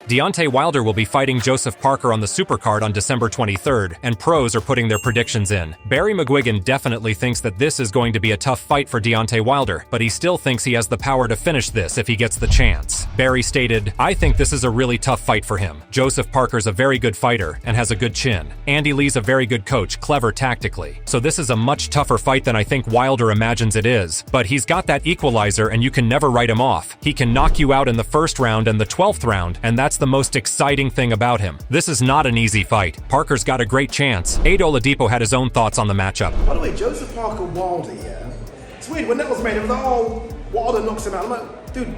Deontay Wilder will be fighting Joseph Parker on the Supercard on December 23rd, and pros are putting their predictions in. Barry McGuigan definitely thinks that this is going to be a tough fight for Deontay Wilder, but he still thinks he has the power to finish this if he gets the chance. Barry stated, "I think this is a really tough fight for him. Joseph Parker's a very good fighter and has a good chin. Andy Lee's a very good coach, clever tactically. So this is a much tougher fight than I think Wilder imagines it is. But he's got that equalizer and you can never write him off. He can knock you out in the first round and the 12th round, and that's the most exciting thing about him. This is not an easy fight. Parker's got a great chance." Ade Oladipo had his own thoughts on the matchup. By the way, Joseph Parker Wilder, yeah? It's weird, when that was made, it was like, oh, Wilder knocks him out. I'm like, dude,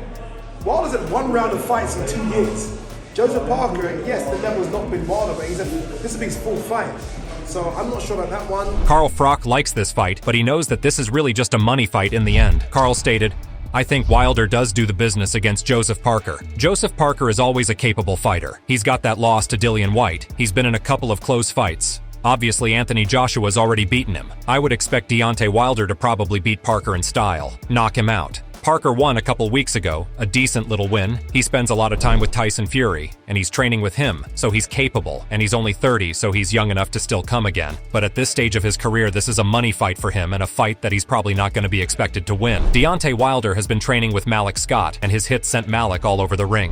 Wilder's had one round of fights in 2 years. Joseph Parker, yes, the level's not been Wilder, but this will be his full fight. So I'm not sure about that one. Carl Froch likes this fight, but he knows that this is really just a money fight in the end. Carl stated, "I think Wilder does do the business against Joseph Parker. Joseph Parker is always a capable fighter. He's got that loss to Dillian White. He's been in a couple of close fights. Obviously, Anthony Joshua's already beaten him. I would expect Deontay Wilder to probably beat Parker in style, knock him out. Parker won a couple weeks ago, a decent little win. He spends a lot of time with Tyson Fury, and he's training with him, so he's capable, and he's only 30, so he's young enough to still come again. But at this stage of his career, this is a money fight for him, and a fight that he's probably not going to be expected to win." Deontay Wilder has been training with Malik Scott, and his hits sent Malik all over the ring.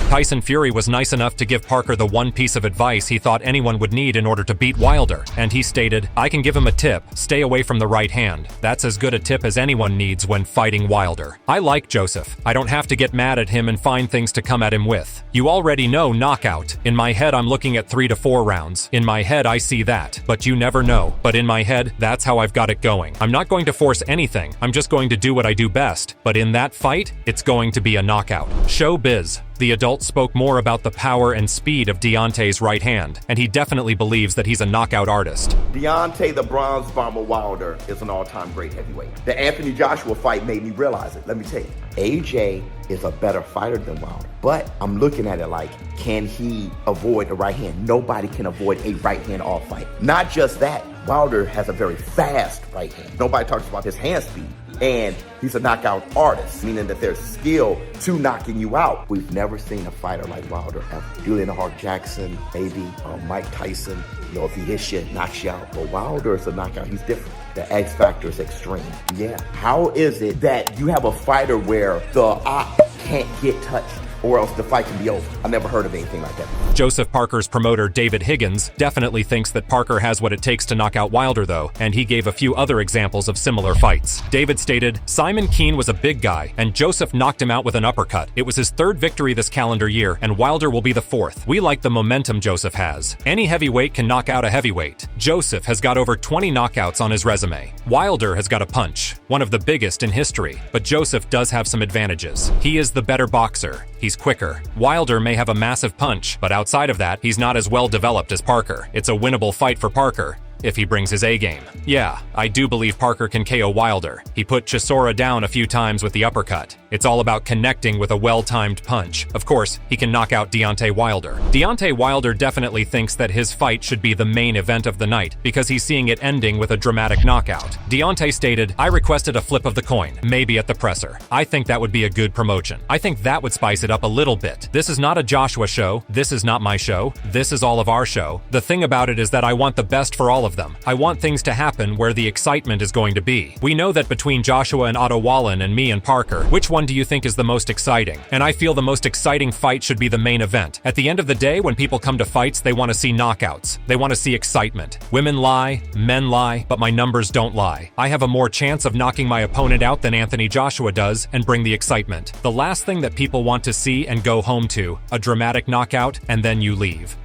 Tyson Fury was nice enough to give Parker the one piece of advice he thought anyone would need in order to beat Wilder, and he stated, "I can give him a tip, stay away from the right hand. That's as good a tip as anyone needs when fighting Wilder. I like Joseph. I don't have to get mad at him and find things to come at him with. You already know knockout. In my head, I'm looking at 3 to 4 rounds. In my head, I see that. But you never know. But in my head, that's how I've got it going. I'm not going to force anything. I'm just going to do what I do best. But in that fight, it's going to be a knockout." Showbiz. The adult spoke more about the power and speed of Deontay's right hand, and he definitely believes that he's a knockout artist. Deontay the Bronze Bomber Wilder is an all-time great heavyweight. The Anthony Joshua fight made me realize it. Let me tell you, AJ is a better fighter than Wilder. But I'm looking at it like, can he avoid a right hand? Nobody can avoid a right hand all fight. Not just that, Wilder has a very fast right hand. Nobody talks about his hand speed. And he's a knockout artist, meaning that there's skill to knocking you out. We've never seen a fighter like Wilder ever. Julian Hart Jackson, maybe Mike Tyson, if he hits you, knocks you out. But Wilder is a knockout, he's different. The X factor is extreme. Yeah, how is it that you have a fighter where the op can't get touched, or else the fight can be over? I never heard of anything like that. Joseph Parker's promoter, David Higgins, definitely thinks that Parker has what it takes to knock out Wilder, though, and he gave a few other examples of similar fights. David stated, "Simon Keane was a big guy, and Joseph knocked him out with an uppercut. It was his 3rd victory this calendar year, and Wilder will be the 4th. We like the momentum Joseph has. Any heavyweight can knock out a heavyweight. Joseph has got over 20 knockouts on his resume. Wilder has got a punch, one of the biggest in history, but Joseph does have some advantages. He is the better boxer. He's quicker. Wilder may have a massive punch, but outside of that, he's not as well developed as Parker. It's a winnable fight for Parker, if he brings his A game. Yeah, I do believe Parker can KO Wilder. He put Chisora down a few times with the uppercut. It's all about connecting with a well-timed punch. Of course, he can knock out Deontay Wilder. Deontay Wilder definitely thinks that his fight should be the main event of the night because he's seeing it ending with a dramatic knockout. Deontay stated, "I requested a flip of the coin, maybe at the presser. I think that would be a good promotion. I think that would spice it up a little bit. This is not a Joshua show. This is not my show. This is all of our show. The thing about it is that I want the best for all of them. I want things to happen where the excitement is going to be. We know that between Joshua and Otto Wallen and me and Parker, which one do you think is the most exciting? And I feel the most exciting fight should be the main event. At the end of the day, when people come to fights, they want to see knockouts. They want to see excitement. Women lie, men lie, but my numbers don't lie. I have a more chance of knocking my opponent out than Anthony Joshua does and bring the excitement. The last thing that people want to see and go home to, a dramatic knockout, and then you leave."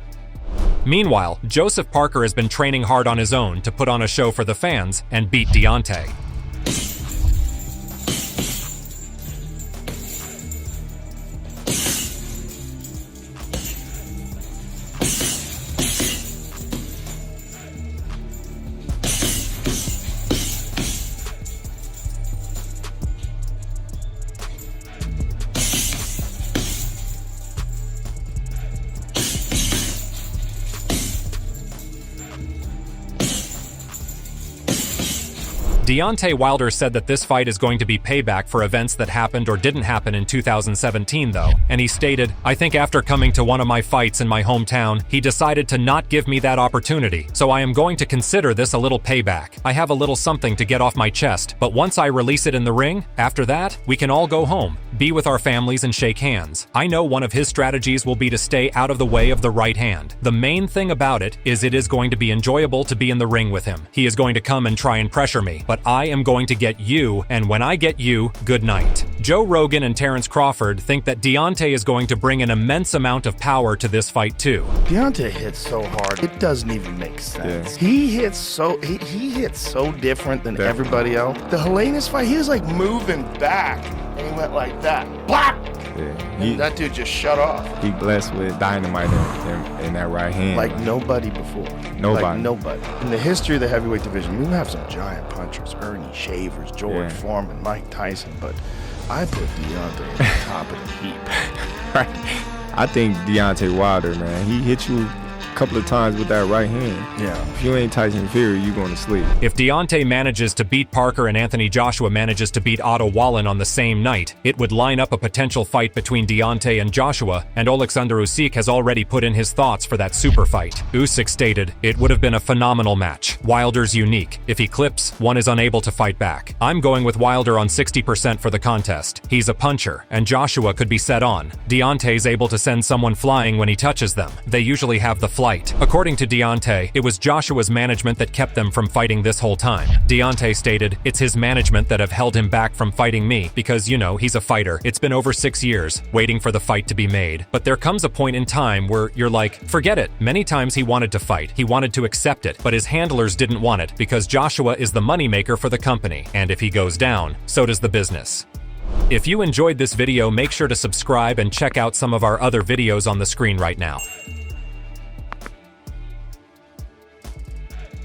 Meanwhile, Joseph Parker has been training hard on his own to put on a show for the fans and beat Deontay. Deontay Wilder said that this fight is going to be payback for events that happened or didn't happen in 2017 though, and he stated, "I think after coming to one of my fights in my hometown, he decided to not give me that opportunity, so I am going to consider this a little payback. I have a little something to get off my chest, but once I release it in the ring, after that, we can all go home, be with our families and shake hands." I know one of his strategies will be to stay out of the way of the right hand. The main thing about it is going to be enjoyable to be in the ring with him. He is going to come and try and pressure me, but I am going to get you, and when I get you, good night. Joe Rogan and Terrence Crawford think that Deontay is going to bring an immense amount of power to this fight too. Deontay hits so hard, it doesn't even make sense. Yeah. He hits so different than everybody else. The Helenius fight, he was like moving back, and he went like that. Blah! Yeah, that dude just shut off. He blessed with dynamite in that right hand. Like nobody before. Nobody. Like nobody. In the history of the heavyweight division, we have some giant punchers. Ernie Shavers, George Foreman, Mike Tyson, but I put Deontay at the top of the heap. Right. I think Deontay Wilder, man, he hit you a couple of times with that right hand. Yeah. If you ain't Tyson Fury, you going to sleep. If Deontay manages to beat Parker and Anthony Joshua manages to beat Otto Wallin on the same night, it would line up a potential fight between Deontay and Joshua, and Oleksandr Usyk has already put in his thoughts for that super fight. Usyk stated, "It would have been a phenomenal match. Wilder's unique. If he clips, one is unable to fight back. I'm going with Wilder on 60% for the contest. He's a puncher, and Joshua could be set on. Deontay's able to send someone flying when he touches them. They usually have the flight." According to Deontay, it was Joshua's management that kept them from fighting this whole time. Deontay stated, "It's his management that have held him back from fighting me because, you know, he's a fighter. It's been over 6 years, waiting for the fight to be made. But there comes a point in time where you're like, forget it." Many times he wanted to fight, he wanted to accept it, but his handlers didn't want it because Joshua is the moneymaker for the company, and if he goes down, so does the business. If you enjoyed this video, make sure to subscribe and check out some of our other videos on the screen right now.